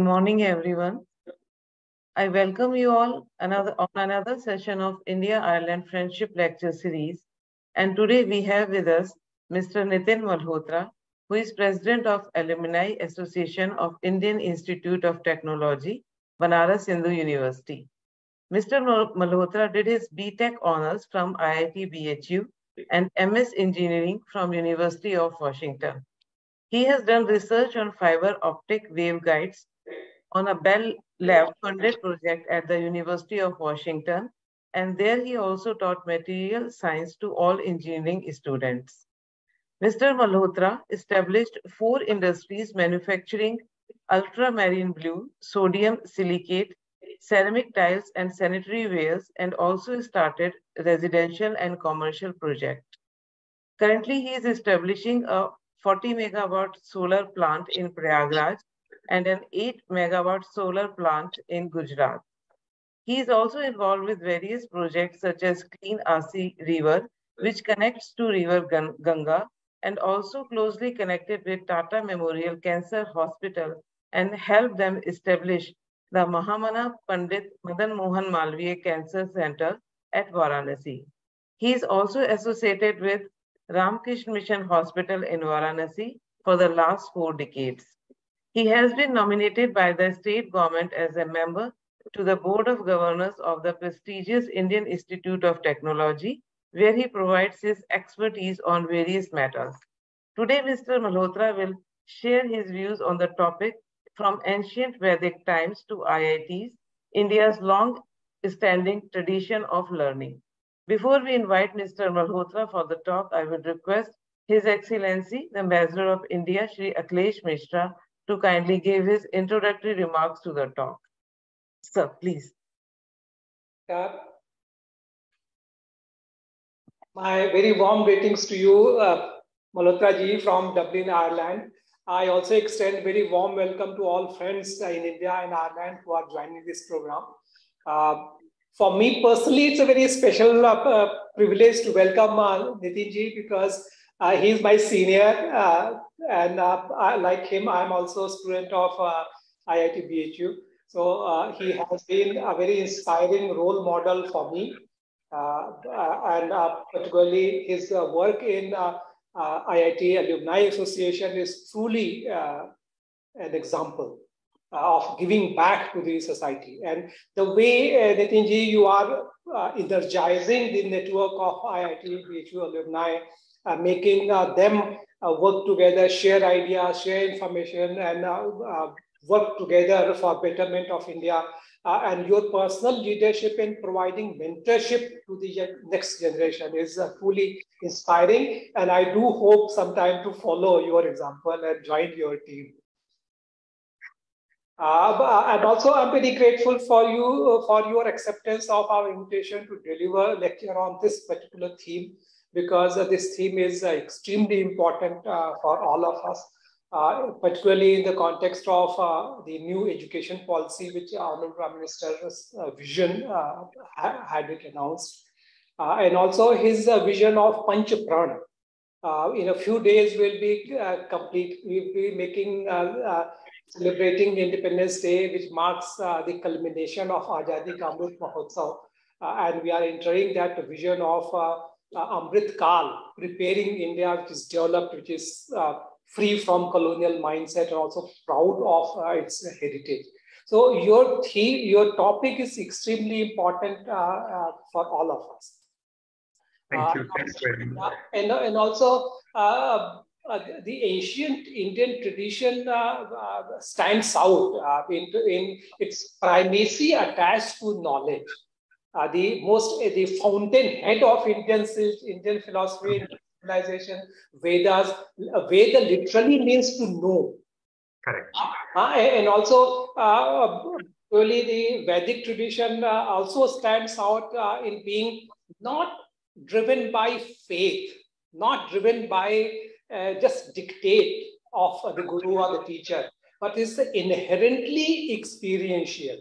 morning, everyone. I welcome you all on another session of India-Ireland Friendship Lecture Series. And today we have with us Mr. Nitin Malhotra, who is President of Alumni Association of Indian Institute of Technology, Banaras Hindu University. Mr. Malhotra did his BTech honors from IIT BHU and MS Engineering from University of Washington. He has done research on fiber optic waveguides on a Bell Lab funded project at the University of Washington, and there he also taught material science to all engineering students. Mr. Malhotra established 4 industries manufacturing ultramarine blue, sodium silicate, ceramic tiles, and sanitary wares, and also started residential and commercial projects. Currently, he is establishing a 40 megawatt solar plant in Prayagraj and an 8 megawatt solar plant in Gujarat. He is also involved with various projects such as Clean Asi River, which connects to River Ganga, and also closely connected with Tata Memorial Cancer Hospital and helped them establish the Mahamana Pandit Madan Mohan Malviya Cancer Center at Varanasi. He is also associated with Ramakrishna Mission Hospital in Varanasi for the last 4 decades. He has been nominated by the state government as a member to the Board of Governors of the prestigious Indian Institute of Technology, where he provides his expertise on various matters. Today, Mr. Malhotra will share his views on the topic from ancient Vedic times to IITs, India's long-standing tradition of learning. Before we invite Mr. Malhotra for the talk, I would request His Excellency, the Ambassador of India, Shri Akhilesh Mishra, to kindly give his introductory remarks to the talk. Sir, please. My very warm greetings to you, Malhotra ji from Dublin, Ireland. I also extend very warm welcome to all friends in India and Ireland who are joining this program. For me personally, it's a very special privilege to welcome Nitin ji because he's my senior and like him, I'm also a student of IIT BHU. So he has been a very inspiring role model for me and particularly his work in IIT Alumni Association is truly an example of giving back to the society. And the way, Nitinji, you are energizing the network of IIT BHU alumni, making them work together, share ideas, share information, and work together for betterment of India. And your personal leadership in providing mentorship to the next generation is truly inspiring. And I do hope sometime to follow your example and join your team. And also, I'm very grateful for you for your acceptance of our invitation to deliver a lecture on this particular theme, because this theme is extremely important for all of us, particularly in the context of the new education policy, which our Prime Minister's vision had been announced, and also his vision of Panch Pran. In a few days, we'll be we'll be making celebrating Independence Day, which marks the culmination of Azadi Ka Amrit Mahotsav. And we are entering that vision of Amrit Kal, preparing India, which is developed, which is free from colonial mindset and also proud of its heritage. So your topic is extremely important for all of us. Thank you. Thanks very much. And also, the ancient Indian tradition stands out in its primacy attached to knowledge. The fountainhead of Indian philosophy and civilization, Vedas. Veda literally means to know. Correct. And also, really the Vedic tradition also stands out in being not driven by faith, not driven by just dictate of the guru or the teacher, but is inherently experiential.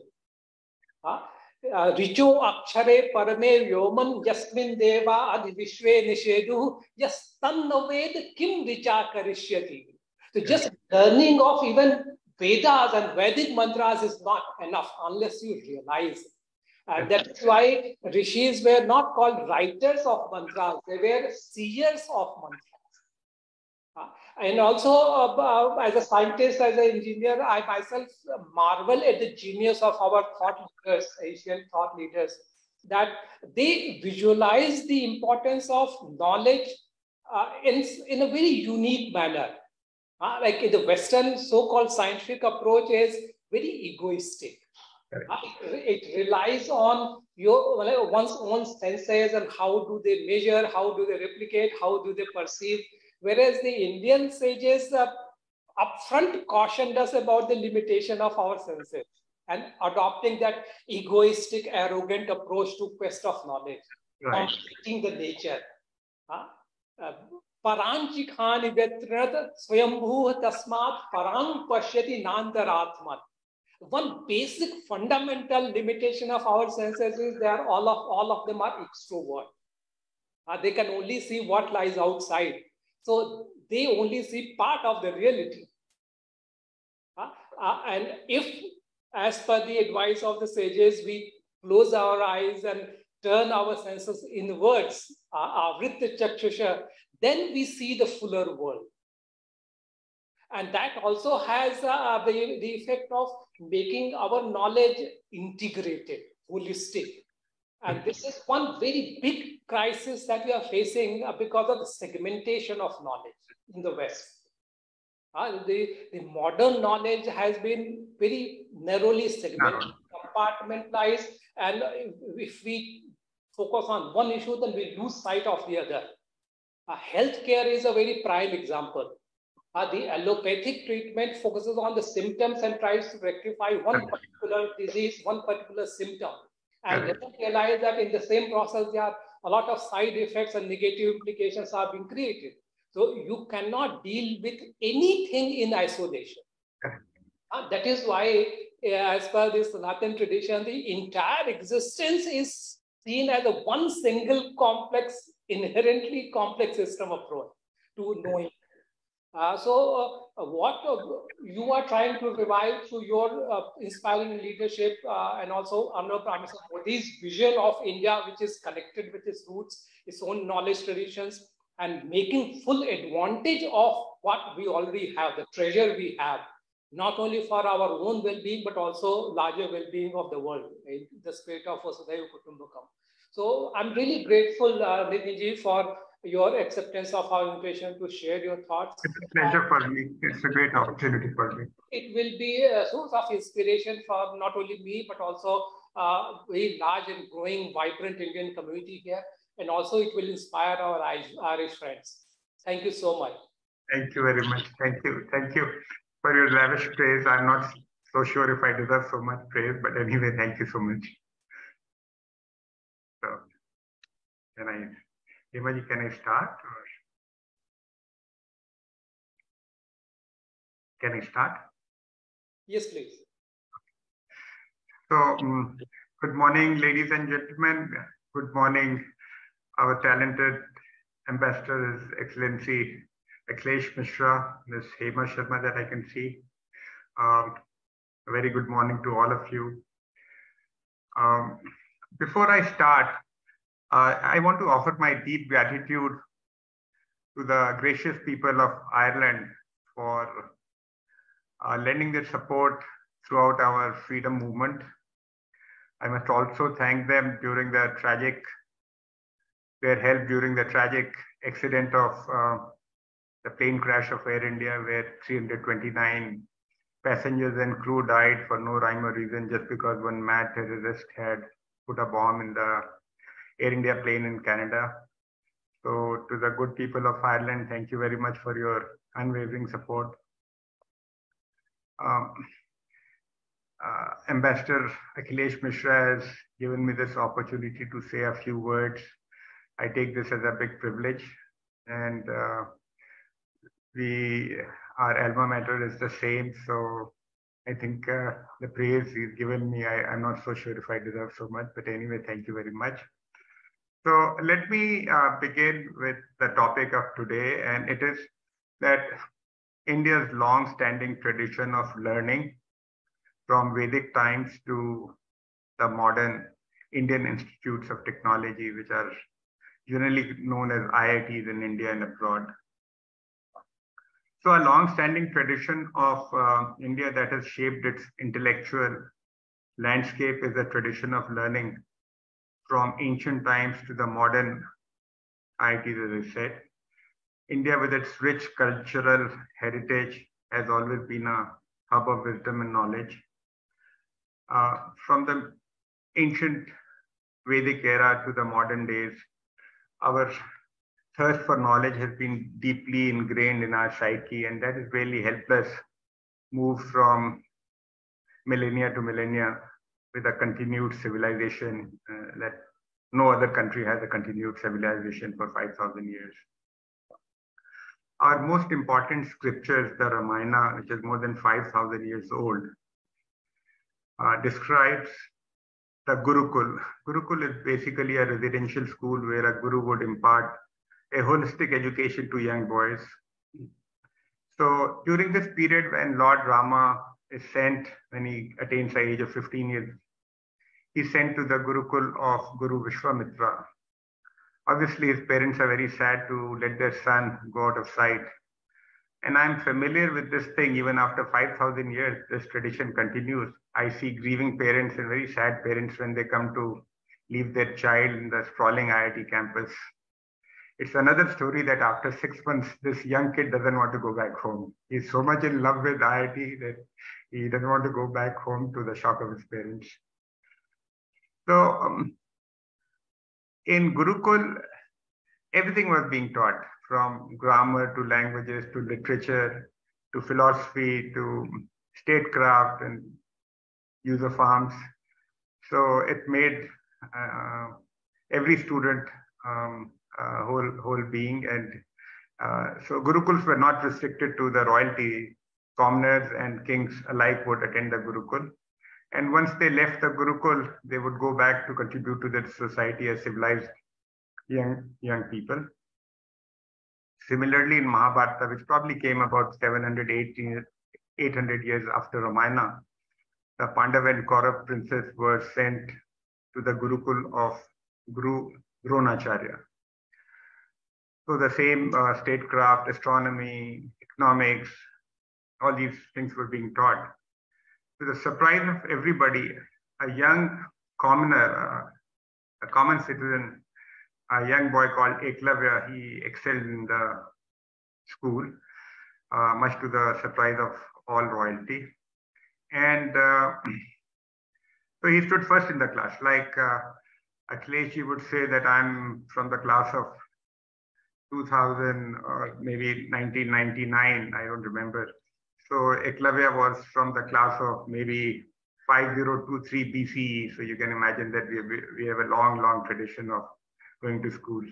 Richo akshare parame vyoman yasmin deva adi vishve nishedu yastan ved kim richa karishyati. So just learning of even Vedas and Vedic mantras is not enough unless you realize. And that's why rishis were not called writers of mantras, they were seers of mantras. And also, as a scientist, as an engineer, I myself marvel at the genius of our thought leaders, Asian thought leaders, that they visualize the importance of knowledge in a very unique manner. Like in the Western so-called scientific approach is very egoistic. It relies on one's own senses and how do they measure, how do they replicate, how do they perceive. Whereas the Indian sages upfront cautioned us about the limitation of our senses and adopting that egoistic, arrogant approach to quest of knowledge, completing the nature. Paranchi khani vetrad swayambhu tasmat parang pashyati nantaratman. One basic fundamental limitation of our senses is that all of them are extrovert. They can only see what lies outside. So they only see part of the reality. And if, as per the advice of the sages, we close our eyes and turn our senses inwards, vritta chakshusha, then we see the fuller world. And that also has the effect of making our knowledge integrated, holistic. And this is one very big crisis that we are facing because of the segmentation of knowledge in the West. The modern knowledge has been very narrowly segmented, compartmentalized, and if we focus on one issue, then we lose sight of the other. Healthcare is a very prime example. The allopathic treatment focuses on the symptoms and tries to rectify one particular disease, one particular symptom. And doesn't realize that in the same process, there are a lot of side effects and negative implications are being created. So you cannot deal with anything in isolation. That is why, as per this Sanatan tradition, the entire existence is seen as a one single complex, inherently complex system approach to knowing. What you are trying to revive through your inspiring leadership and also under Prime Minister Modi's vision of India, which is connected with its roots, its own knowledge traditions, and making full advantage of what we already have, the treasure we have, not only for our own well-being, but also larger well-being of the world, in the spirit of Vasudhaiva Kutumbakam. So I'm really grateful, Nitinji, for your acceptance of our invitation to share your thoughts. It's a pleasure for me. It's a great opportunity for me. It will be a source of inspiration for not only me, but also a very large and growing, vibrant Indian community here. And also it will inspire our Irish friends. Thank you so much. Thank you very much. Thank you. Thank you for your lavish praise. I'm not so sure if I deserve so much praise, but anyway, thank you so much. So, can I start? Or can I start? Yes, please. So, good morning, ladies and gentlemen. Good morning, our talented ambassador, His Excellency Akhilesh Mishra, Ms. Hema Sharma that I can see. A very good morning to all of you. Before I start, I want to offer my deep gratitude to the gracious people of Ireland for lending their support throughout our freedom movement. I must also thank them during the tragic, their help during the tragic accident of the plane crash of Air India, where 329 passengers and crew died for no rhyme or reason just because one mad terrorist had put a bomb in the Air India plane in Canada. So to the good people of Ireland, thank you very much for your unwavering support. Ambassador Akhilesh Mishra has given me this opportunity to say a few words. I take this as a big privilege, and our alma mater is the same. So I think the praise he's given me, I'm not so sure if I deserve so much, but anyway, thank you very much. So let me begin with the topic of today, and it is that India's long-standing tradition of learning from Vedic times to the modern Indian institutes of technology, which are generally known as IITs in India and abroad. So a long-standing tradition of India that has shaped its intellectual landscape is a tradition of learning from ancient times to the modern IITs, as I said. India, with its rich cultural heritage, has always been a hub of wisdom and knowledge. From the ancient Vedic era to the modern days, our thirst for knowledge has been deeply ingrained in our psyche, and that has really helped us move from millennia to millennia with a continued civilization that no other country has a continued civilization for 5,000 years. Our most important scriptures, the Ramayana, which is more than 5,000 years old, describes the Gurukul. Gurukul is basically a residential school where a guru would impart a holistic education to young boys. So during this period when Lord Rama is sent, when he attains the age of 15 years, he's sent to the Gurukul of Guru Vishwamitra. Obviously, his parents are very sad to let their son go out of sight. And I'm familiar with this thing. Even after 5,000 years, this tradition continues. I see grieving parents and very sad parents when they come to leave their child in the sprawling IIT campus. It's another story that after 6 months, this young kid doesn't want to go back home. He's so much in love with IIT that he doesn't want to go back home, to the shock of his parents. So in Gurukul, everything was being taught, from grammar to languages to literature to philosophy to statecraft and use of arms. So it made every student whole being. And so Gurukuls were not restricted to the royalty. Commoners and kings alike would attend the Gurukul. And once they left the Gurukul, they would go back to contribute to the society as civilized young people. Similarly, in Mahabharata, which probably came about 800 years after Ramayana, the Pandava and Kaurav princes were sent to the Gurukul of Guru Dronacharya. So the same statecraft, astronomy, economics, all these things were being taught. To the surprise of everybody, a young commoner, a common citizen, a young boy called Eklavya, he excelled in the school, much to the surprise of all royalty. And so he stood first in the class. Like Akhilesh would say that I'm from the class of 2000 or maybe 1999, I don't remember. So Eklavya was from the class of maybe 5023 BCE. So you can imagine that we have a long tradition of going to school.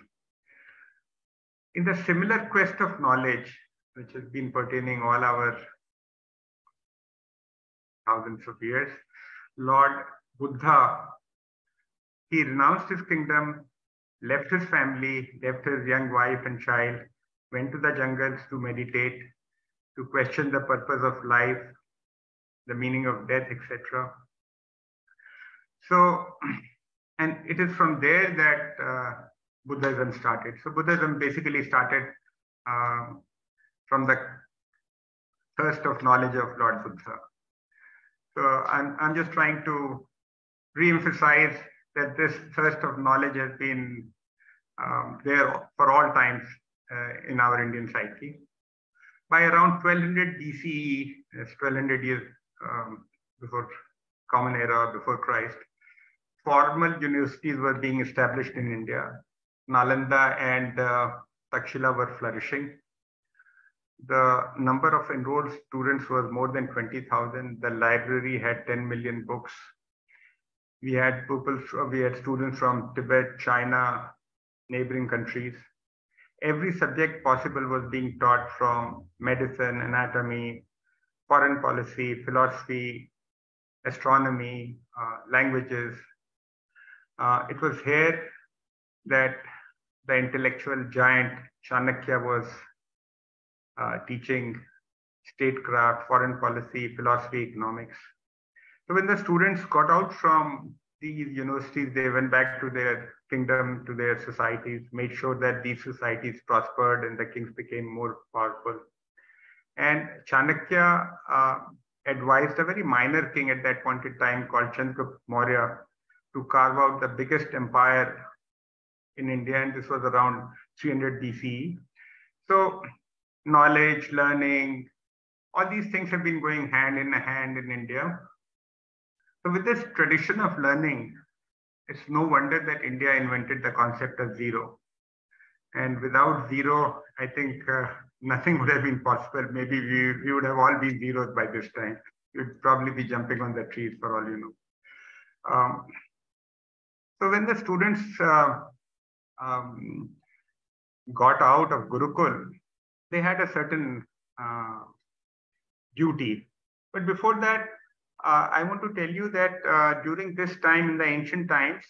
In the similar quest of knowledge, which has been pertaining all our thousands of years, Lord Buddha, he renounced his kingdom, left his family, left his young wife and child, went to the jungles to meditate, to question the purpose of life, the meaning of death, etc. So, and it is from there that Buddhism started. So Buddhism basically started from the thirst of knowledge of Lord Buddha. So I'm just trying to re-emphasize that this thirst of knowledge has been there for all times in our Indian psyche. By around 1200 BCE, that's 1200 years before Common Era, before Christ, formal universities were being established in India. Nalanda and Takshila were flourishing. The number of enrolled students was more than 20,000. The library had 10 million books. We had students from Tibet, China, neighboring countries. Every subject possible was being taught, from medicine, anatomy, foreign policy, philosophy, astronomy, languages. It was here that the intellectual giant Chanakya was teaching statecraft, foreign policy, philosophy, economics. So when the students got out from these universities, they went back to their kingdom, to their societies, made sure that these societies prospered and the kings became more powerful. And Chanakya advised a very minor king at that point in time called Chandragupta Maurya to carve out the biggest empire in India, and this was around 300 BCE. So knowledge, learning, all these things have been going hand in hand in India. So with this tradition of learning, it's no wonder that India invented the concept of zero. And without zero, I think nothing would have been possible. Maybe we would have all been zeros by this time. We'd probably be jumping on the trees for all you know. So when the students got out of Gurukul, they had a certain duty. But before that, I want to tell you that during this time, in the ancient times,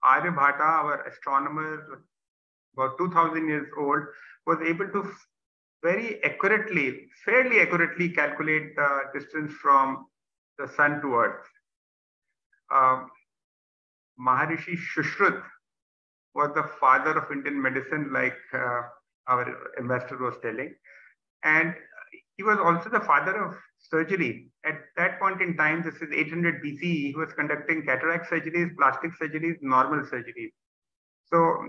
Aryabhata, our astronomer, about 2000 years old, was able to very accurately, fairly accurately calculate the distance from the sun to earth. Maharishi Shushruta was the father of Indian medicine, like our ambassador was telling. And he was also the father of surgery. At that point in time, this is 800 BCE, he was conducting cataract surgeries, plastic surgeries, normal surgeries. So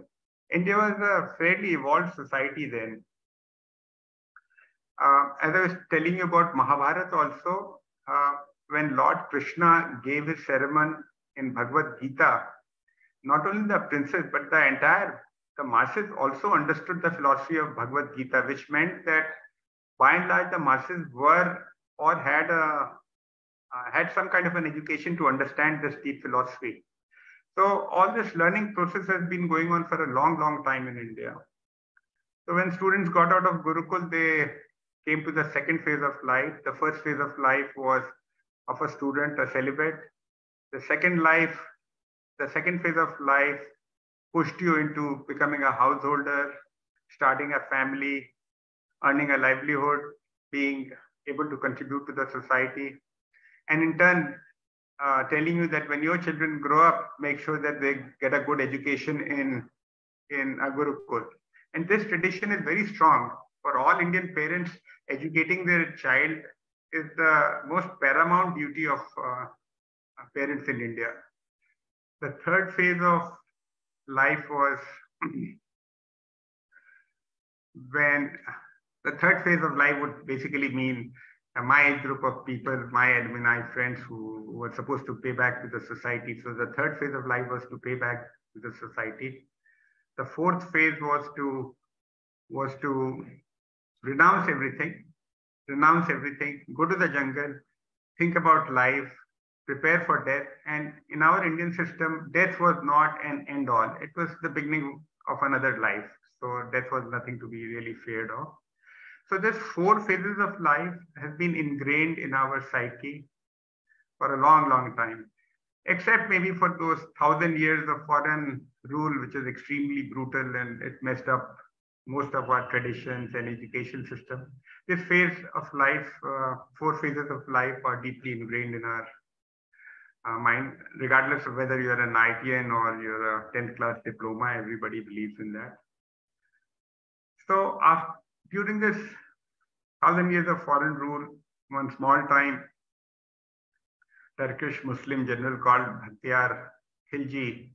India was a fairly evolved society then. As I was telling you about Mahabharata also, when Lord Krishna gave his sermon in Bhagavad Gita, not only the princes, but the masses also understood the philosophy of Bhagavad Gita, which meant that by and large, the masses were or had some kind of an education to understand this deep philosophy. So all this learning process has been going on for a long, long time in India. So when students got out of Gurukul, they came to the second phase of life. The first phase of life was of a student, a celibate. The second phase of life pushed you into becoming a householder, starting a family, earning a livelihood, being able to contribute to the society, and in turn, telling you that when your children grow up, make sure that they get a good education in a Gurukul. And this tradition is very strong. For all Indian parents, educating their child is the most paramount duty of parents in India. The third phase of life was when the third phase of life would basically mean my age group of people, my alumni friends who were supposed to pay back to the society. So the third phase of life was to pay back to the society. The fourth phase was to renounce everything, go to the jungle, think about life, prepare for death. And in our Indian system, death was not an end all. It was the beginning of another life. So death was nothing to be really feared of. So this 4 phases of life has been ingrained in our psyche for a long, long time, except maybe for those 1,000 years of foreign rule, which is extremely brutal and it messed up most of our traditions and education system. This phase of life, 4 phases of life are deeply ingrained in our mind, regardless of whether you're an IITN or you're a 10th class diploma, everybody believes in that. So during this 1,000 years of foreign rule, one small time, Turkish Muslim general called Bhaktiyar Khilji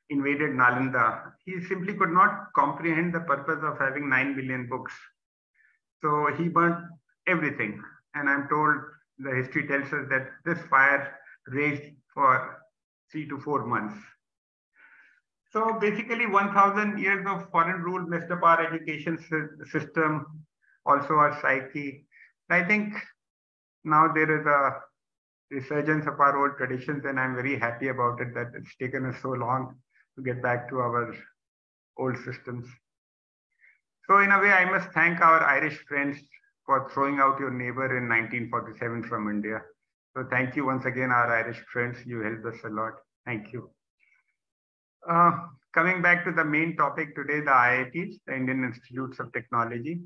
invaded Nalanda. He simply could not comprehend the purpose of having 9 billion books. So he burnt everything. And I'm told the history tells us that this fire raged for 3 to 4 months. So basically 1,000 years of foreign rule messed up our education system, also our psyche. I think now there is a resurgence of our old traditions, and I'm very happy about it that it's taken us so long to get back to our old systems. So in a way, I must thank our Irish friends for throwing out your neighbor in 1947 from India. So thank you once again, our Irish friends. You helped us a lot. Thank you. Coming back to the main topic today, the IITs, the Indian Institutes of Technology.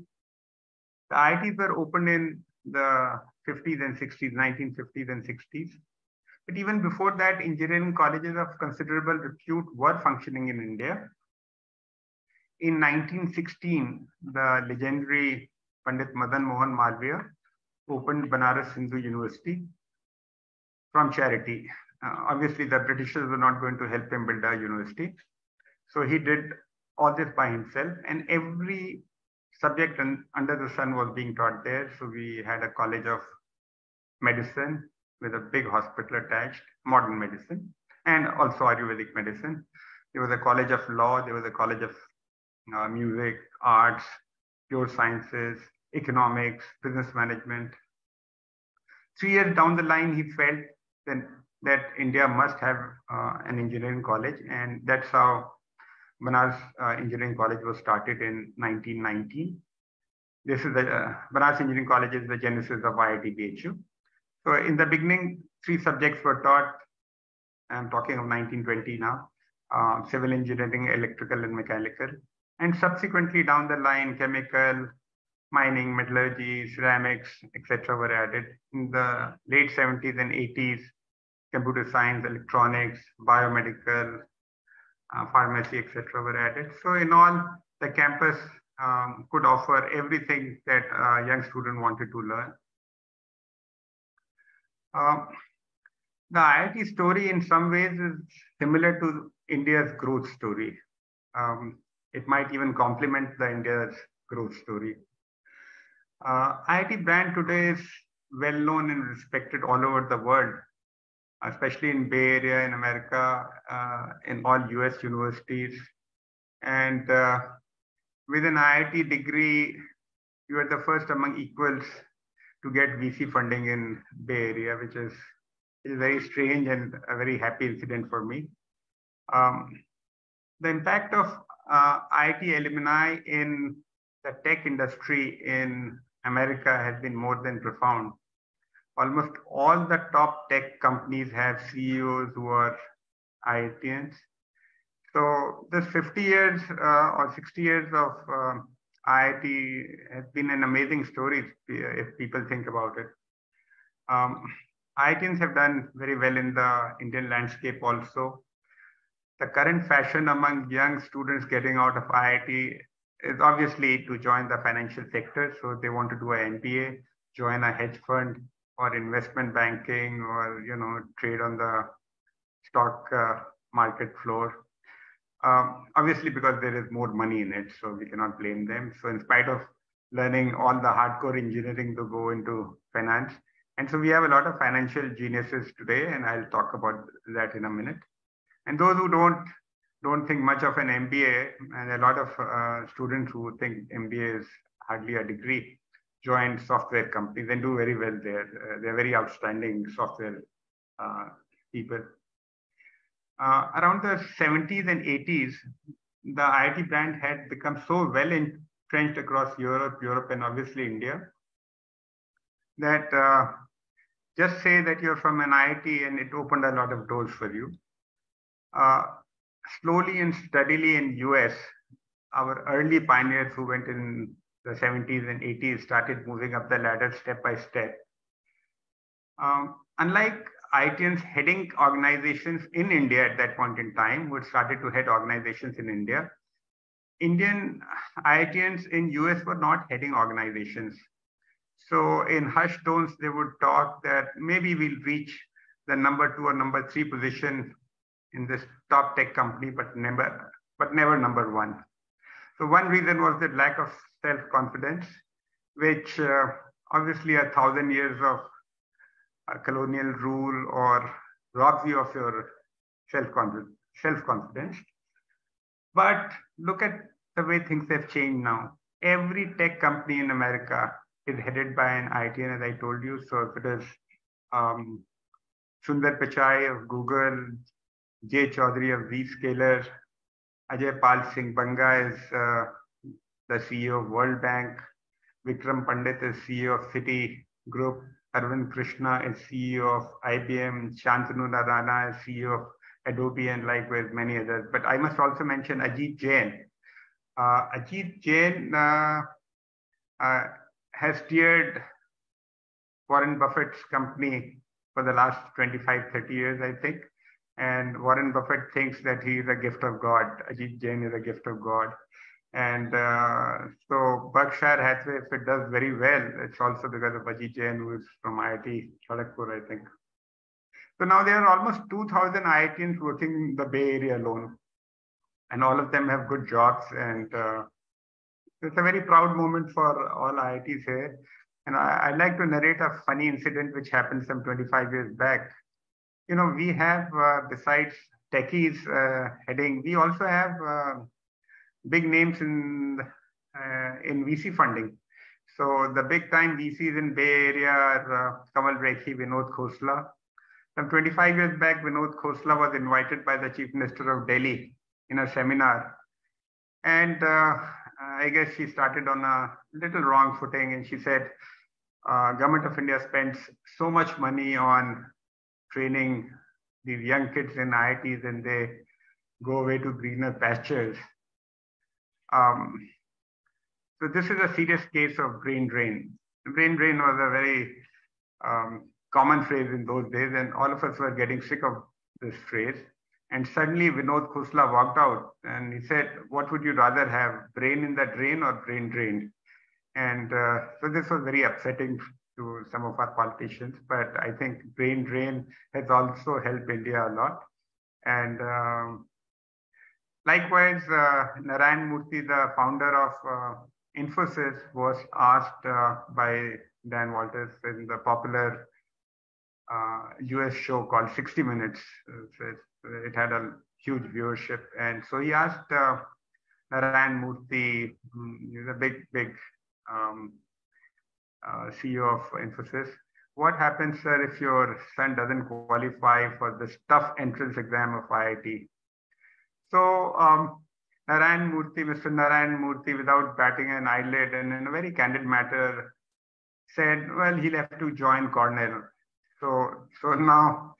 The IITs were opened in the 50s and 60s, 1950s and 60s. But even before that, engineering colleges of considerable repute were functioning in India. In 1916, the legendary Pandit Madan Mohan Malviya opened Banaras Hindu University from charity. Obviously, the Britishers were not going to help him build a university. So he did all this by himself, and every subject under the sun was being taught there. So we had a college of medicine with a big hospital attached, modern medicine, and also Ayurvedic medicine. There was a college of law, there was a college of music, arts, pure sciences, economics, business management. 3 years down the line, he felt that India must have an engineering college, and that's how Banaras Engineering College was started in 1919. This is the Banaras Engineering College is the genesis of IIT BHU. So in the beginning, 3 subjects were taught. I'm talking of 1920 now: civil engineering, electrical, and mechanical. And subsequently down the line, chemical, mining, metallurgy, ceramics, etc. were added. In the late 70s and 80s, computer science, electronics, biomedical, pharmacy, etc. were added. So in all, the campus could offer everything that a young student wanted to learn. The IIT story in some ways is similar to India's growth story. It might even complement the India's growth story. IIT brand today is well known and respected all over the world, especially in Bay Area, in America, in all US universities. And with an IIT degree, you are the first among equals to get VC funding in Bay Area, which is very strange and a very happy incident for me. The impact of IIT alumni in the tech industry in America has been more than profound. Almost all the top tech companies have CEOs who are IITians. So this 50 years or 60 years of IIT has been an amazing story if people think about it. IITians have done very well in the Indian landscape also. The current fashion among young students getting out of IIT is obviously to join the financial sector. So they want to do an MBA, join a hedge fund, or investment banking, or trade on the stock market floor. Obviously, because there is more money in it, so we cannot blame them. So in spite of learning all the hardcore engineering to go into finance, and so we have a lot of financial geniuses today, and I'll talk about that in a minute. And those who don't think much of an MBA, and a lot of students who think MBA is hardly a degree, join software companies and do very well there. They're very outstanding software people. Around the 70s and 80s, the IIT brand had become so well entrenched across Europe, and obviously India, that just say that you're from an IIT and it opened a lot of doors for you. Slowly and steadily in US, our early pioneers who went in the 70s and 80s started moving up the ladder step by step. Unlike IITians heading organizations in India at that point in time, who had started to head organizations in India, Indian IITians in US were not heading organizations. So in hushed tones, they would talk that maybe we'll reach the number 2 or number 3 position in this top tech company, but never number 1. So one reason was the lack of self-confidence, which obviously 1,000 years of colonial rule or robs you of your self-confidence. But look at the way things have changed now. Every tech company in America is headed by an IITian, as I told you. So if it is Sundar Pichai of Google, Jay Chaudhary of Zscaler, Ajay Pal Singh Banga is the CEO of World Bank, Vikram Pandit is CEO of Citi Group, Arvind Krishna is CEO of IBM, Shantanu Narana is CEO of Adobe, and likewise many others. But I must also mention Ajit Jain. Ajit Jain has steered Warren Buffett's company for the last 25, 30 years, I think. And Warren Buffett thinks that he is a gift of God. Ajit Jain is a gift of God. And so Berkshire Hathaway, if it does very well, it's also because of Ajit Jain, who is from IIT Kharagpur, I think. So now there are almost 2,000 IITians working in the Bay Area alone. And all of them have good jobs. And it's a very proud moment for all IITs here. And I'd like to narrate a funny incident which happened some 25 years back. You know, we have, besides techies heading, we also have big names in VC funding. So the big time VCs in Bay Area are Kamal Rekhi, Vinod Khosla. Some 25 years back, Vinod Khosla was invited by the Chief Minister of Delhi in a seminar. And I guess she started on a little wrong footing, and she said, Government of India spends so much money on training these young kids in IITs, and they go away to greener pastures. So this is a serious case of brain drain. Brain drain was a very common phrase in those days, and all of us were getting sick of this phrase. And suddenly Vinod Khosla walked out and he said, what would you rather have, brain in the drain or brain drained? And so this was very upsetting to some of our politicians, but I think brain drain has also helped India a lot. And likewise, Narayan Murthy, the founder of Infosys, was asked by Dan Walters in the popular US show called 60 Minutes. It had a huge viewership. And so he asked Narayan Murthy, he's a big CEO of Infosys, what happens, sir, if your son doesn't qualify for this tough entrance exam of IIT? So Mr. Narayan Murthy, without batting an eyelid and in a very candid manner, said, well, he'll have to join Cornell. So now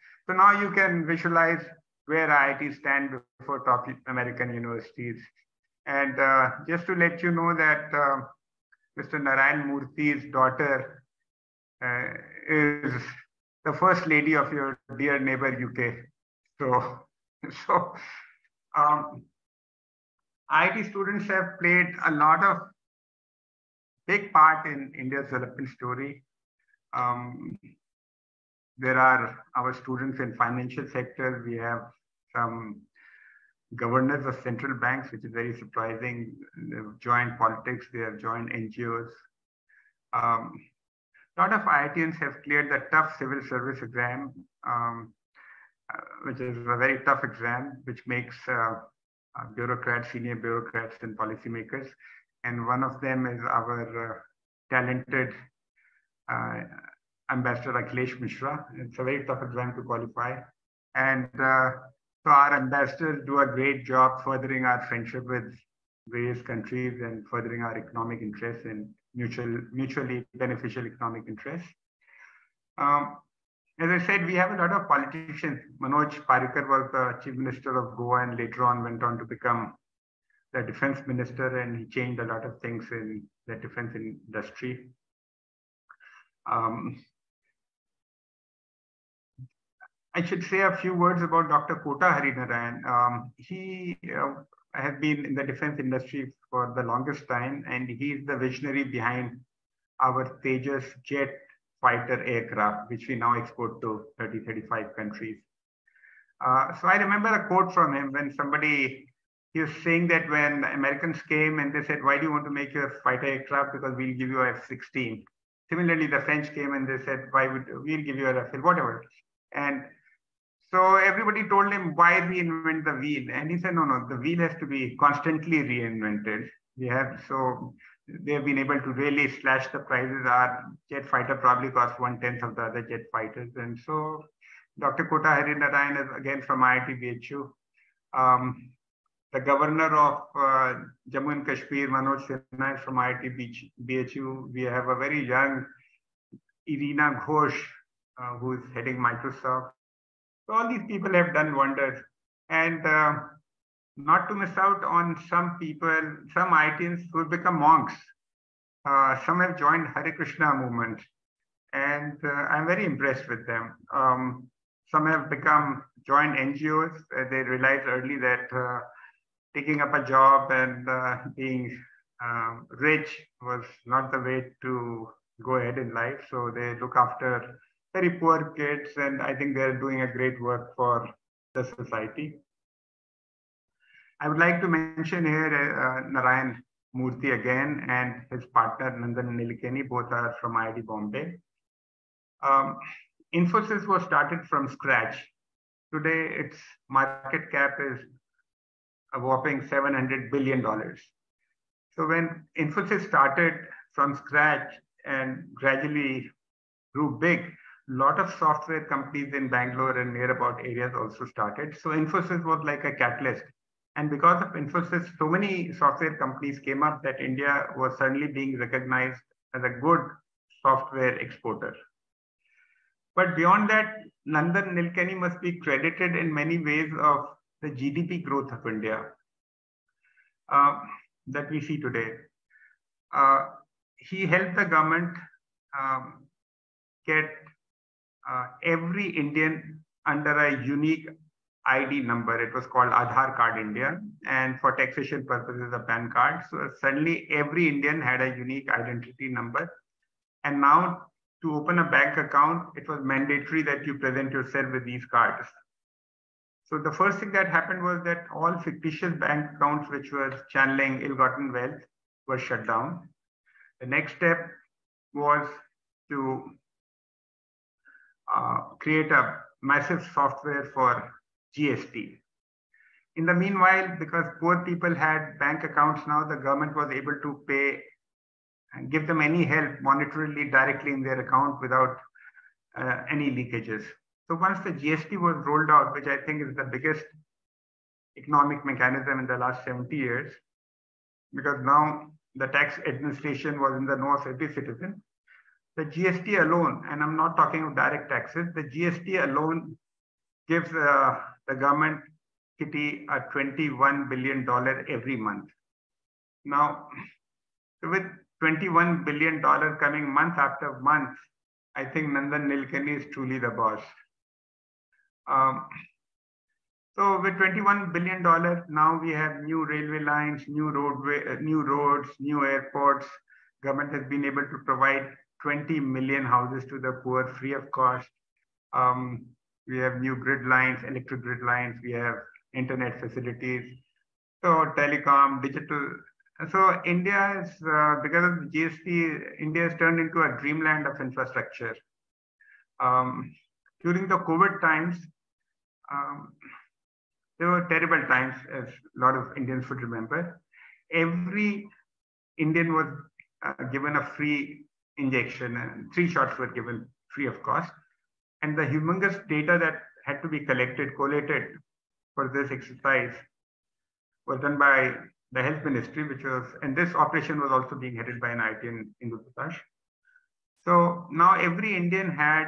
you can visualize where IITs stand before top American universities. And just to let you know that Mr. Narayan Murthy's daughter is the first lady of your dear neighbor UK. So IIT students have played a lot of big part in India's development story. There are our students in financial sector. We have some governors of central banks, which is very surprising. They've joined politics, they have joined NGOs. A lot of IITians have cleared the tough civil service exam, which is a very tough exam, which makes bureaucrats, senior bureaucrats and policymakers. And one of them is our talented Ambassador Akhilesh Mishra. It's a very tough exam to qualify. And so our ambassadors do a great job furthering our friendship with various countries and furthering our economic interests and mutually beneficial economic interests. As I said, we have a lot of politicians. Manoj Parrikar was the Chief Minister of Goa and later on went on to become the Defense Minister, and he changed a lot of things in the defense industry. I should say a few words about Dr. Kota Harinarayan. He has been in the defense industry for the longest time, and he is the visionary behind our Tejas jet fighter aircraft, which we now export to 30, 35 countries. So I remember a quote from him when he was saying that when Americans came and they said, why do you want to make your fighter aircraft? Because we'll give you a F-16. Similarly, the French came and they said, we'll give you a Rafale, whatever. And so everybody told him, why reinvent the wheel? And he said, no, the wheel has to be constantly reinvented. So they've been able to really slash the prices. Our jet fighter probably costs 1/10 of the other jet fighters. And so Dr. Kota Harinarayan is again from IIT BHU. The governor of Jammu and Kashmir, Manoj Sinha, is from IIT BHU. We have a very young Irina Ghosh, who is heading Microsoft. So all these people have done wonders. And not to miss out on some people, some IITians who have become monks. Some have joined Hare Krishna movement, and I'm very impressed with them. Some have joined NGOs. They realized early that taking up a job and being rich was not the way to go ahead in life. So they look after very poor kids, and I think they're doing a great work for the society. I would like to mention here Narayan Murthy again and his partner Nandan Nilekani, both are from IIT Bombay. Infosys was started from scratch. Today, its market cap is a whopping $700 billion. So when Infosys started from scratch and gradually grew big, a lot of software companies in Bangalore and nearby areas also started. So Infosys was like a catalyst. And because of Infosys, so many software companies came up that India was suddenly being recognized as a good software exporter. But beyond that, Nandan Nilekani must be credited in many ways of the GDP growth of India that we see today. He helped the government get every Indian under a unique ID number. It was called Aadhaar Card India, and for taxation purposes, a PAN card. So suddenly every Indian had a unique identity number. And now to open a bank account, it was mandatory that you present yourself with these cards. So the first thing that happened was that all fictitious bank accounts which were channeling ill-gotten wealth were shut down. The next step was to create a massive software for GST. In the meanwhile, because poor people had bank accounts now, the government was able to pay and give them any help monetarily directly in their account without any leakages. So once the GST was rolled out, which I think is the biggest economic mechanism in the last 70 years, because now the tax administration was in the know of every citizen, the GST alone, and I'm not talking of direct taxes, the GST alone gives the government kitty a $21 billion every month. Now, with $21 billion coming month after month, I think Nandan Nilekani is truly the boss. So with $21 billion, now we have new railway lines, new roads, new airports. Government has been able to provide 20 million houses to the poor free of cost. We have new grid lines, electric grid lines. We have internet facilities. So telecom, digital. So India is, because of the GST, India has turned into a dreamland of infrastructure. During the COVID times, there were terrible times, as a lot of Indians would remember. Every Indian was given a free injection, and 3 shots were given free of cost. And the humongous data that had to be collated for this exercise was done by the health ministry, and this operation was also being headed by an IT in Indu Prakash. So now every Indian had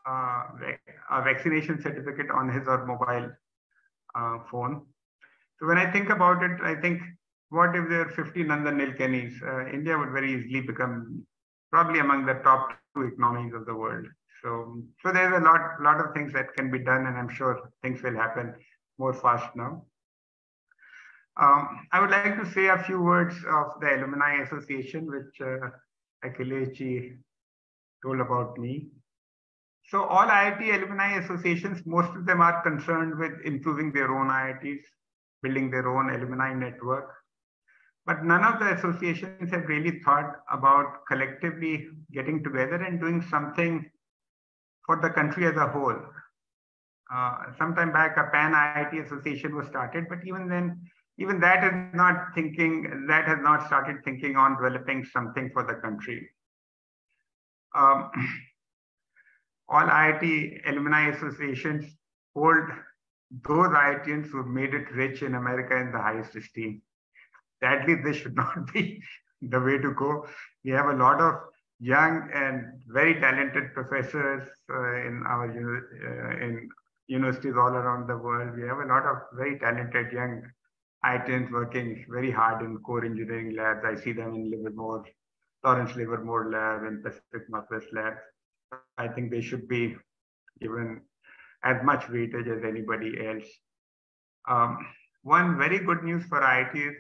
a vaccination certificate on his or mobile phone. So when I think about it, I think, what if there are 50 Nandan Nilekanis? India would very easily become probably among the top 2 economies of the world. So there's a lot of things that can be done, and I'm sure things will happen more fast now. I would like to say a few words of the Alumni Association, which Akhilesh told about me. So all IIT alumni associations, most of them are concerned with improving their own IITs, building their own alumni network. But none of the associations have really thought about collectively getting together and doing something for the country as a whole. Sometime back, a Pan IIT association was started, but even then, that has not started thinking on developing something for the country. All IIT alumni associations hold those IITians who made it rich in America in the highest esteem. Sadly, this should not be the way to go. We have a lot of young and very talented professors in our in universities all around the world. We have a lot of very talented young IITians working very hard in core engineering labs. I see them in Livermore, Lawrence Livermore Lab and Pacific Northwest Lab. I think they should be given as much weightage as anybody else. One very good news for IITs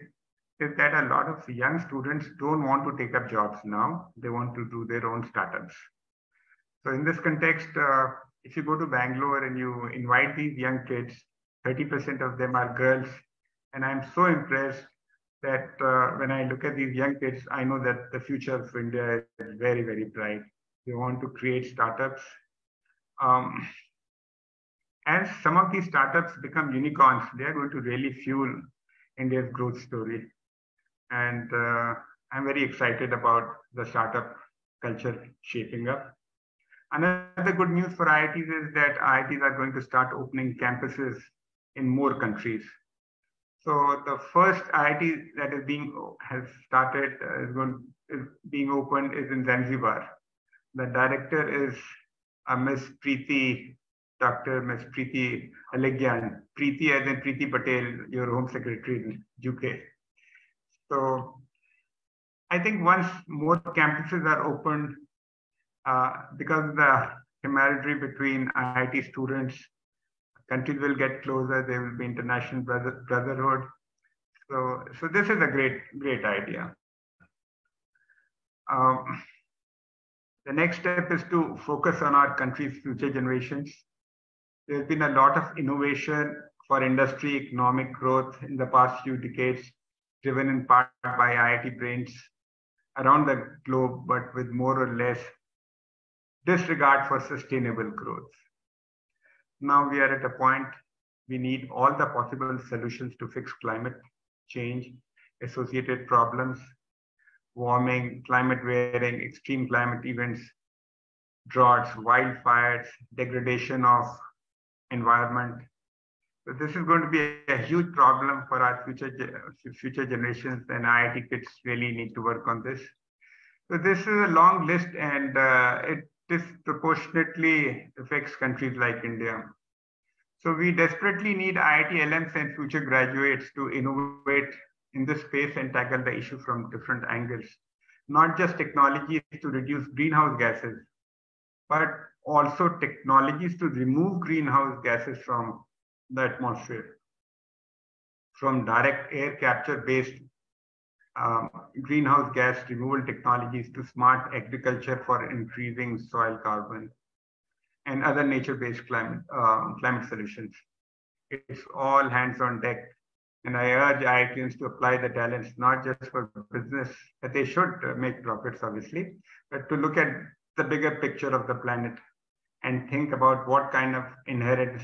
is that a lot of young students don't want to take up jobs now. They want to do their own startups. So in this context, if you go to Bangalore and you invite these young kids, 30% of them are girls. And I'm so impressed that when I look at these young kids, I know that the future of India is very, very bright. They want to create startups. As some of these startups become unicorns, they are going to really fuel India's growth story. And I'm very excited about the startup culture shaping up. Another good news for IITs is that IITs are going to start opening campuses in more countries. So the first IIT that is being opened is in Zanzibar. The director is Miss Preeti, Dr. Miss Preeti Alegyan. Preeti as in Preeti Patel, your Home Secretary in UK. So I think once more campuses are opened, because of the camaraderie between IIT students, countries will get closer. There will be international brotherhood. So this is a great idea. The next step is to focus on our country's future generations. There's been a lot of innovation for industry economic growth in the past few decades, driven in part by IIT brains around the globe, but with more or less disregard for sustainable growth. Now we are at a point we need all the possible solutions to fix climate change, associated problems, warming, climate varying, extreme climate events, droughts, wildfires, degradation of environment. So this is going to be a huge problem for our future generations, and IIT kids really need to work on this. So this is a long list, and it disproportionately affects countries like India. So we desperately need IIT LMs and future graduates to innovate in this space and tackle the issue from different angles, not just technologies to reduce greenhouse gases, but also technologies to remove greenhouse gases from the atmosphere, from direct air capture based greenhouse gas removal technologies to smart agriculture for increasing soil carbon and other nature-based climate solutions. It's all hands on deck. And I urge IITians to apply the talents, not just for business, that they should make profits, obviously, but to look at the bigger picture of the planet and think about what kind of inheritance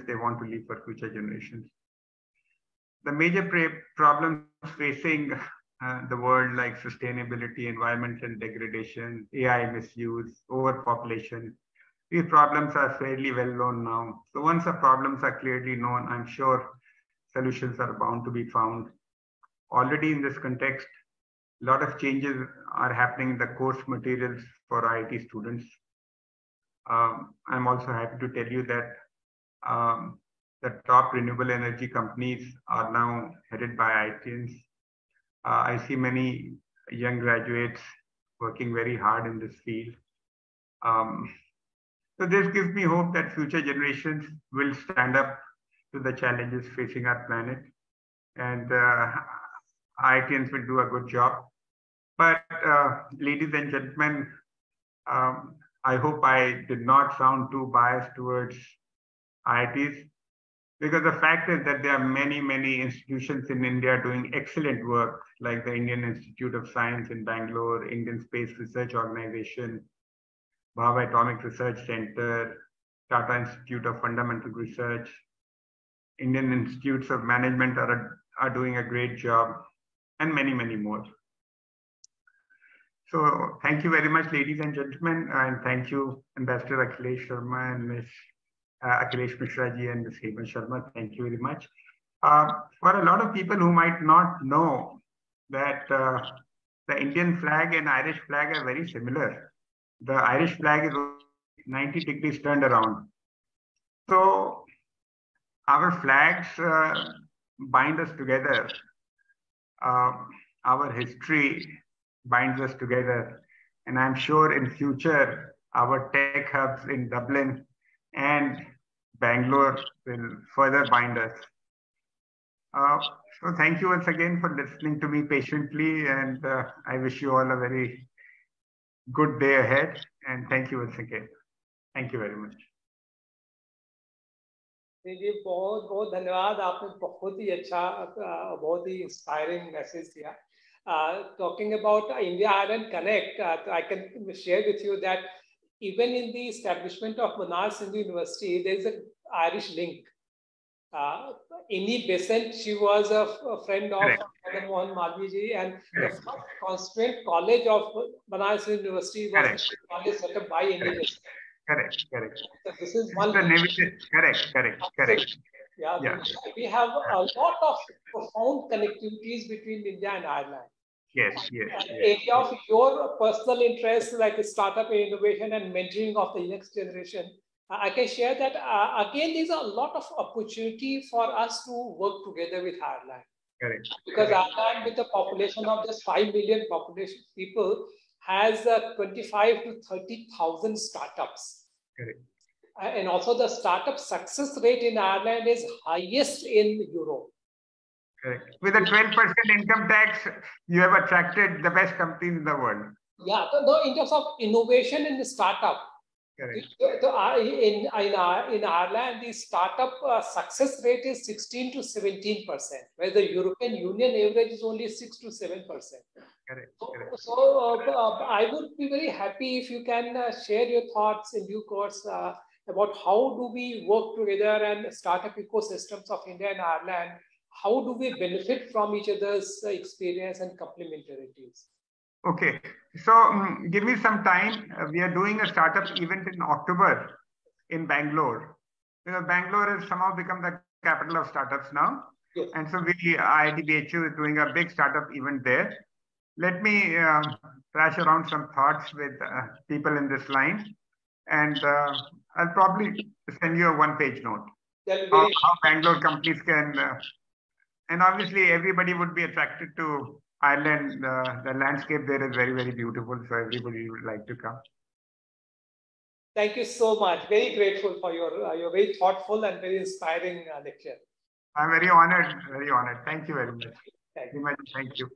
they want to leave for future generations. The major problems facing the world, like sustainability, environmental degradation, AI misuse, overpopulation, these problems are fairly well known now. So once the problems are clearly known, I'm sure solutions are bound to be found. Already in this context, a lot of changes are happening in the course materials for IIT students. I'm also happy to tell you that the top renewable energy companies are now headed by IITians. I see many young graduates working very hard in this field. So this gives me hope that future generations will stand up to the challenges facing our planet, and IITians will do a good job. But ladies and gentlemen, I hope I did not sound too biased towards IITs, because the fact is that there are many institutions in India doing excellent work, like the Indian Institute of Science in Bangalore, Indian Space Research Organization, Bhabha Atomic Research Center, Tata Institute of Fundamental Research, Indian Institutes of Management are doing a great job, and many more. So thank you very much, ladies and gentlemen, and thank you, Ambassador Akhilesh Sharma and Ms. Akhilesh Mishra ji and Ms. Hema Sharma. Thank you very much. For a lot of people who might not know that the Indian flag and Irish flag are very similar. The Irish flag is 90 degrees turned around. So our flags bind us together. Our history binds us together. And I'm sure in future, our tech hubs in Dublin and Bangalore will further bind us. So thank you once again for listening to me patiently, and I wish you all a very good day ahead. And thank you once again. Thank you very much. जी बहुत बहुत धन्यवाद, आपने बहुत ही अच्छा बहुत ही inspiring message दिया. Talking about India-Ireland Connect, I can share with you that even in the establishment of Banaras Hindu University, there is an Irish link. Amy Besant, she was a friend of Madan Mohan Malvi ji, and the first constituent college of Banaras University was a college set up by Amy Besant. Correct. So this is one. Correct. Yeah. We have a lot of profound connectivities between India and Ireland. Yes. Area of your personal interest, like startup innovation and mentoring of the next generation, I can share that again, there's a lot of opportunity for us to work together with Ireland. Correct. Because Ireland, with a population of just 5 million population people, has 25 to 30,000 startups. Correct. And also the startup success rate in Ireland is highest in Europe. Correct. With a 12% income tax, you have attracted the best companies in the world. Yeah, though in terms of innovation in the startup, correct. In Ireland, the startup success rate is 16 to 17%, where the European Union average is only 6 to 7%. Correct. So I would be very happy if you can share your thoughts in due course about how do we work together and startup ecosystems of India and Ireland. How do we benefit from each other's experience and complementarities? Okay, so give me some time. We are doing a startup event in October in Bangalore. Bangalore has somehow become the capital of startups now. Yes. And so IITBHU is doing a big startup event there. Let me thrash around some thoughts with people in this line. And I'll probably send you a one-page note. How Bangalore companies can, and obviously everybody would be attracted to Ireland. The landscape there is very, very beautiful. So everybody would like to come. Thank you so much. Very grateful for your very thoughtful and very inspiring lecture. I'm very honored. Thank you very much. Thank you.